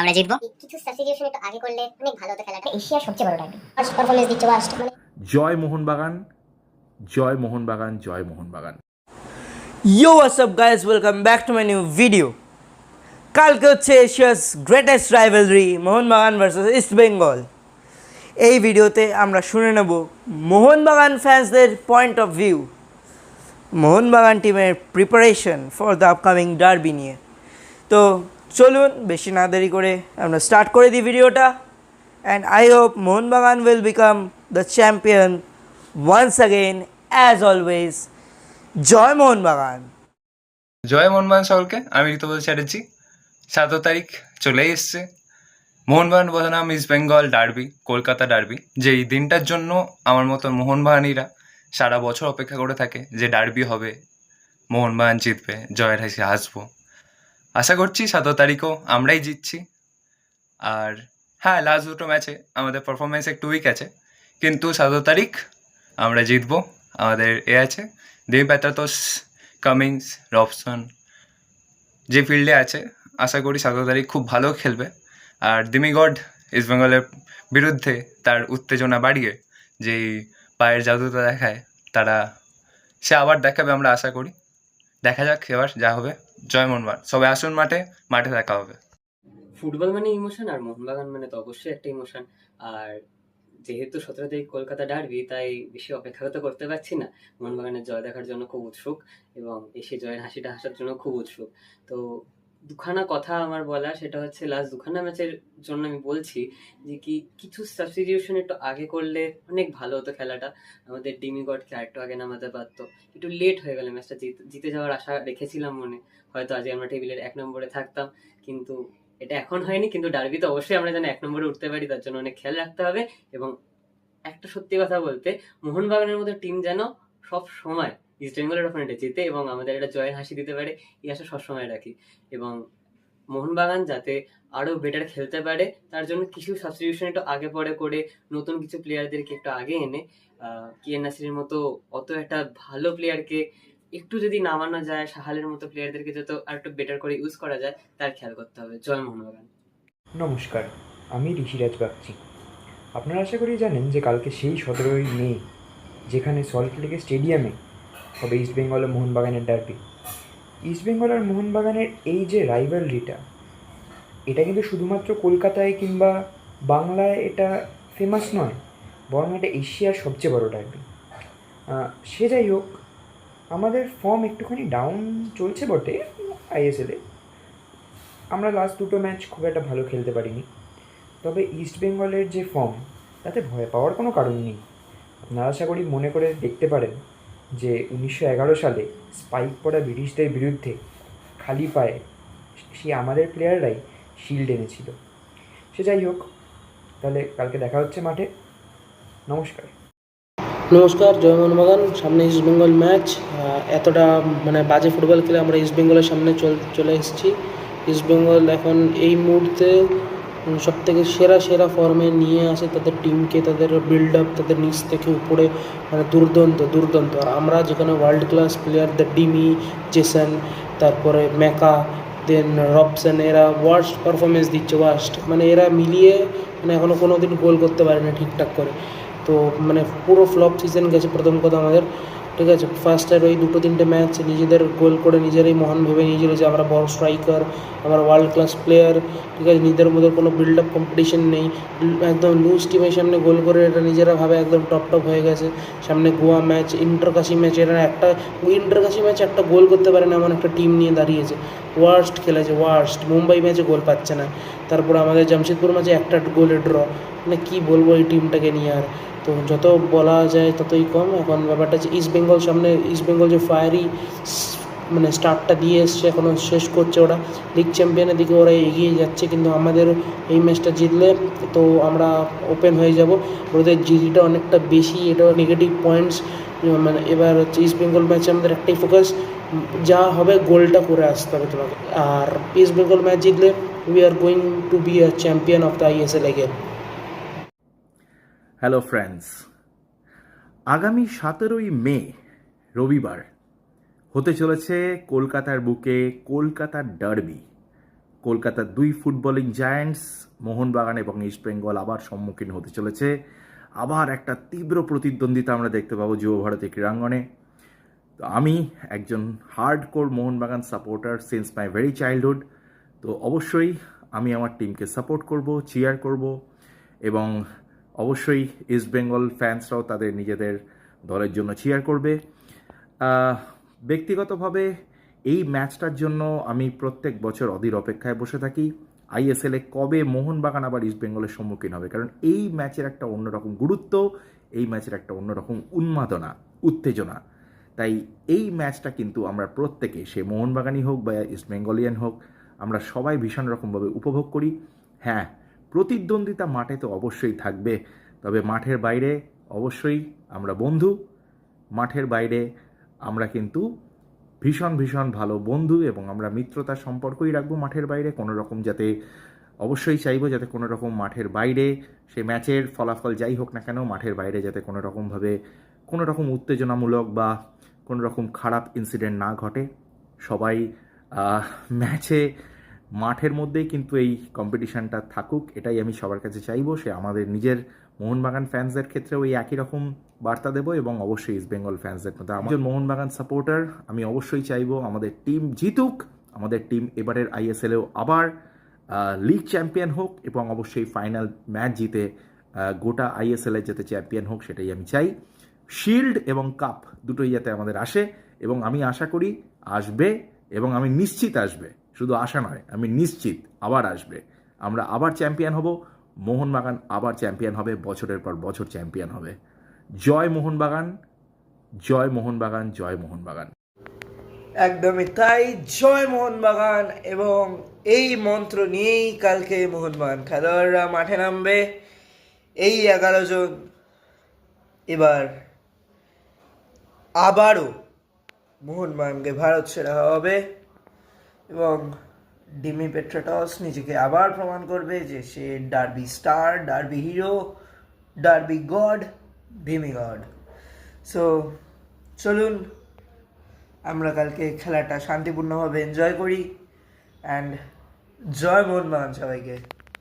আমরা জিতবো। কিছু সাবস্টিটিউশন একটু আগে করলে অনেক ভালো হতো খেলাটা। এশিয়ার সবচেয়ে বড় ডার্বি, ফার্স্ট পারফরম্যান্স দিচ্ছে ওয়াস্ট, মানে জয় মোহনবাগান, জয় মোহনবাগান, জয় Mohun Bagan. Yo, what's up guys, welcome back to my new video. কালকে হচ্ছে Asia's greatest rivalry Mohun Bagan versus East Bengal. এই ভিডিওতে আমরা শুনে নেব মোহনবাগান ফ্যান্সদের পয়েন্ট অফ ভিউ, মোহনবাগান টিমের preparation for the upcoming derby নিয়ে। তো চলুন বেশি না দেরি করে আমরা স্টার্ট করে দিই ভিডিওটা। And I hope Mohun Bagan will become the champion once again as always. জয় মোহনবাগান। জয় মোহনবাগান সকলকে, আমি ঋতুপদ চ্যাটার্জি। 7 তারিখ চলেই এসছে মোহনবাগান বনাম east Bengal derby, Kolkata derby. যেই দিনটার জন্য আমার মতো মোহনবাগানিরা সারা বছর অপেক্ষা করে থাকে, যে ডার্বি হবে, মোহনবাগান জিতবে, জয়ের হাসি হাসবো। আশা করছি 7 তারিখও আমরাই জিতছি। আর হ্যাঁ, লাস্ট দুটো ম্যাচে আমাদের পারফরমেন্স একটু উইক আছে, কিন্তু 7 তারিখ আমরা জিতবো। আমাদের আছে দেবী প্যাটাতোস, কামিংস, রবসন যে ফিল্ডে আছে, আশা করি 7 তারিখ খুব ভালো খেলবে। আর দিমিগড ইস্ট বেঙ্গলের বিরুদ্ধে তার উত্তেজনা বাড়িয়ে যেই পায়ের জাদুটা দেখায়, সে আবার দেখাবে, আমরা আশা করি। দেখা যাক এবার যা হবে। জয় মোহনবাগান, সবাই আসুন মাঠে, মাঠে দেখা হবে। ফুটবল মানে ইমোশন, আর মোহনবাগান মানে তো অবশ্যই একটা ইমোশন। আর যেহেতু 17 তারিখ কলকাতা ডার্বি, তাই বেশি অপেক্ষা তো করতে পারছি না। মোহনবাগানের জয় দেখার জন্য খুব উৎসুক, এবং এসে জয়ের হাসিটা হাসার জন্য খুব উৎসুক। তো দুখানা কথা আমার বলা, সেটা হচ্ছে লাস্ট দুখানা ম্যাচের জন্য আমি বলছি যে কিছু সাবস্টিটিউশন একটু আগে করলে অনেক ভালো হতো খেলাটা। আমাদের ডিমিগডকে আরেকটু আগে নামাতে পারতো, একটু লেট হয়ে গেলে ম্যাচটা জিতে যাওয়ার আশা রেখেছিলাম মনে। হয়তো আজকে আমরা টেবিলের 1 নম্বরে থাকতাম, কিন্তু এটা এখন হয়নি। কিন্তু ডার্বিতে অবশ্যই আমরা যেন 1 নম্বরে উঠতে পারি, তার জন্য অনেক খেয়াল রাখতে হবে। এবং একটা সত্যি কথা বলতে, মোহনবাগানের মতো টিম যেন সব সময় ইস্ট বেঙ্গলের ওপোনেন্টে জেতে এবং আমাদের একটা জয়ের হাসি দিতে পারে, এই আশা সবসময় রাখি। এবং মোহনবাগান যাতে আরো বেটার খেলতে পারে, তার জন্য কিছু সাবস্টিটিউশন একটু আগে পরে করে, নতুন কিছু প্লেয়ারদেরকে একটু আগে এনে, কিয়ান নাসিরের মতো অত একটা ভালো প্লেয়ারকে একটু যদি নামানো যায়, সাহালের মতো প্লেয়ারদেরকে যত আর একটু বেটার করে ইউজ করা যায়, তার খেয়াল করতে হবে। জয় মোহনবাগান। নমস্কার, আমি ঋষিরাজ বাগচি। আপনারা আশা করি জানেন যে কালকে সেই 17ই মে, যেখানে সল্টলেক স্টেডিয়ামে হবে ইস্ট বেঙ্গল ও মোহনবাগানের ডার্বি। ইস্ট বেঙ্গল আর মোহনবাগানের এই যে রাইভালরিটা, এটা কিন্তু শুধুমাত্র কলকাতায় কিংবা বাংলায় এটা ফেমাস নয়, বরং এটা এশিয়ার সবচেয়ে বড় ডার্বি। সে যাই হোক, আমাদের ফর্ম একটুখানি ডাউন চলছে বটে আইএসএলে। আমরা লাস্ট দুটো ম্যাচ খুব একটা ভালো খেলতে পারিনি, তবে ইস্ট বেঙ্গলের যে ফর্ম, তাতে ভয় পাওয়ার কোনো কারণ নেই। আপনারা আশা করি মনে করে দেখতে পারেন যে 1911 সালে স্পাইক পরা ব্রিটিশদের বিরুদ্ধে খালি পায়ে সেই আমাদের প্লেয়াররাই শিল্ড এনেছিল। সে যাই হোক, তাহলে কালকে দেখা হচ্ছে মাঠে। নমস্কার। নমস্কার, জয় মোহনবাগান। সামনে ইস্ট বেঙ্গল ম্যাচ। এতটা বাজে ফুটবল খেলে আমরা ইস্ট বেঙ্গলের সামনে চলে এসেছি। ইস্ট বেঙ্গল এখন এই মুহূর্তে সবথেকে সেরা ফর্মে নিয়ে আসে তাদের টিমকে, তাদের বিল্ড আপ, তাদের নিচ থেকে উপরে দুর্দান্ত। আর আমরা যেখানে ওয়ার্ল্ড ক্লাস প্লেয়ারদের ডিমি, জেসন, তারপরে ম্যাকা, দেন রবসন, এরা ওয়ার্স্ট পারফরমেন্স দিচ্ছে। এরা মিলিয়ে এখনও কোনো দিন গোল করতে পারে না ঠিকঠাক করে। তো পুরো ফ্লপ সিজন গেছে প্রথম কথা আমাদের, ঠিক আছে। ফার্স্টের ওই 2-3টে ম্যাচ নিজেদের গোল করে নিজেরাই মহান ভেবে নিয়েছিল যে আমরা বড় স্ট্রাইকার, আমরা ওয়ার্ল্ড ক্লাস প্লেয়ার, ঠিক আছে। নিজেদের মধ্যে কোনো বিল্ড আপ কম্পিটিশন নেই, একদম লুজ টিমের সামনে গোল করে এটা নিজেরা ভাবে একদম টপ হয়ে গেছে। সামনে গোয়া ম্যাচ, ইন্টারকাশি ম্যাচ, এরা ইন্টারকাশি ম্যাচে একটা গোল করতে পারে না এমন একটা টিম নিয়ে দাঁড়িয়েছে। ওয়ার্স্ট খেলেছে, মুম্বাই ম্যাচে গোল পাচ্ছে না, তারপর আমাদের জামশেদপুর ম্যাচে একটা গোলের ড্র। কী বলবো এই টিমটাকে নিয়ে। আর তো যত বলা যায় ততই কম। এখন ব্যাপারটা হচ্ছে ইস্ট বেঙ্গল যে ফায়ারি স্টার্টটা দিয়ে এসছে, এখনও শেষ করছে ওরা। লিগ চ্যাম্পিয়নের দিকে ওরা এগিয়ে যাচ্ছে, কিন্তু আমাদের এই ম্যাচটা জিতলে তো আমরা ওপেন হয়ে যাব। ওদের জিডিটা অনেকটা বেশি, এটা নেগেটিভ পয়েন্টস। এবার হচ্ছে ইস্ট বেঙ্গল ম্যাচে আমাদের একটাই ফোকাস, যা হবে গোলটা করে আসতে হবে তোমাকে। আর ইস্ট বেঙ্গল ম্যাচ জিতলে we are going to be a champion of the ISL again. Hello friends, আগামী 17ই মে রবিবার হতে চলেছে কলকাতার বুকে কলকাতার ডার্বি, কলকাতার দুই ফুটবলিং জায়ান্টস মোহনবাগান এবং ইস্টবেঙ্গল আবার সম্মুখীন হতে চলেছে। আবার একটা তীব্র প্রতিদ্বন্দ্বিতা আমরা দেখতে পাবো যুব ভারতী ক্রীড়াঙ্গনে। তো আমি একজন হার্ডকোর মোহনবাগান সাপোর্টার সিন্স মাই ভেরি চাইল্ডহুড। তো অবশ্যই আমি আমার টিমকে সাপোর্ট করব, চিয়ার করব, এবং অবশ্যই ইস্টবেঙ্গল ফ্যান্সরাও তাদের নিজেদের দলের জন্য চিয়ার করবে। ব্যক্তিগতভাবে এই ম্যাচটার জন্য আমি প্রত্যেক বছর অধীর অপেক্ষায় বসে থাকি আইএসএলে কবে মোহনবাগান আবার ইস্টবেঙ্গলের সম্মুখীন হবে, কারণ এই ম্যাচের একটা অন্যরকম গুরুত্ব, এই ম্যাচের একটা অন্যরকম উন্মাদনা, উত্তেজনা। তাই এই ম্যাচটা কিন্তু আমরা প্রত্যেকে, সে মোহনবাগানই হোক বা ইস্টবেঙ্গলিয়ান হোক, আমরা সবাই ভীষণ রকমভাবে উপভোগ করি। হ্যাঁ, প্রতিদ্বন্দ্বিতা মাঠে তো অবশ্যই থাকবে, তবে মাঠের বাইরে অবশ্যই আমরা বন্ধু। মাঠের বাইরে আমরা কিন্তু ভীষণ ভীষণ ভালো বন্ধু, এবং আমরা মিত্রতার সম্পর্কই রাখবো মাঠের বাইরে। কোনো রকম যাতে, অবশ্যই চাইবো যাতে কোনো রকম মাঠের বাইরে, সে ম্যাচের ফলাফল যাই হোক না কেন, মাঠের বাইরে যাতে কোনো রকমভাবে কোনো রকম উত্তেজনামূলক বা কোনো রকম খারাপ ইনসিডেন্ট না ঘটে। সবাই ম্যাচে মাঠের মধ্যেই কিন্তু এই কম্পিটিশানটা থাকুক, এটাই আমি সবার কাছে চাইবো। সে আমাদের নিজের মোহনবাগান ফ্যান্সদের ক্ষেত্রেও এই একই রকম বার্তা দেবো, এবং অবশ্যই ইস্টবেঙ্গল ফ্যান্সদের মধ্যে। আমার মোহনবাগান সাপোর্টার, আমি অবশ্যই চাইবো আমাদের টিম জিতুক, আমাদের টিম এবারের আইএসএলেও আবার লিগ চ্যাম্পিয়ন হোক, এবং অবশ্যই ফাইনাল ম্যাচ জিতে গোটা আইএসএলের যাতে চ্যাম্পিয়ন হোক সেটাই আমি চাই। শিল্ড এবং কাপ দুটোই যাতে আমাদের আসে, এবং আমি আশা করি আসবে, এবং আমি নিশ্চিত আসবে, শুধু আশা নয়, আমি নিশ্চিত আবার আসবে। আমরা আবার চ্যাম্পিয়ন হব, মোহনবাগান আবার চ্যাম্পিয়ন হবে, বছরের পর বছর চ্যাম্পিয়ন হবে। জয় মোহনবাগান, জয় মোহনবাগান, জয় মোহনবাগান। একদমই তাই, জয় মোহনবাগান। এবং এই মন্ত্র নিয়েই কালকে মোহনবাগান খেলোয়াড়রা মাঠে নামবে। এই 11 জন এবার আবারও মোহনবাগানকে ভারত সেরা হবে, এবং ডিমি পেট্রাটস নিজেকে আবার প্রমাণ করবে যে সে derby star, derby hero, derby god, Dimi god. So চলুন আমরা কালকে খেলাটা শান্তিপূর্ণভাবে এনজয় করি। অ্যান্ড জয় মোহনবাগান সবাইকে।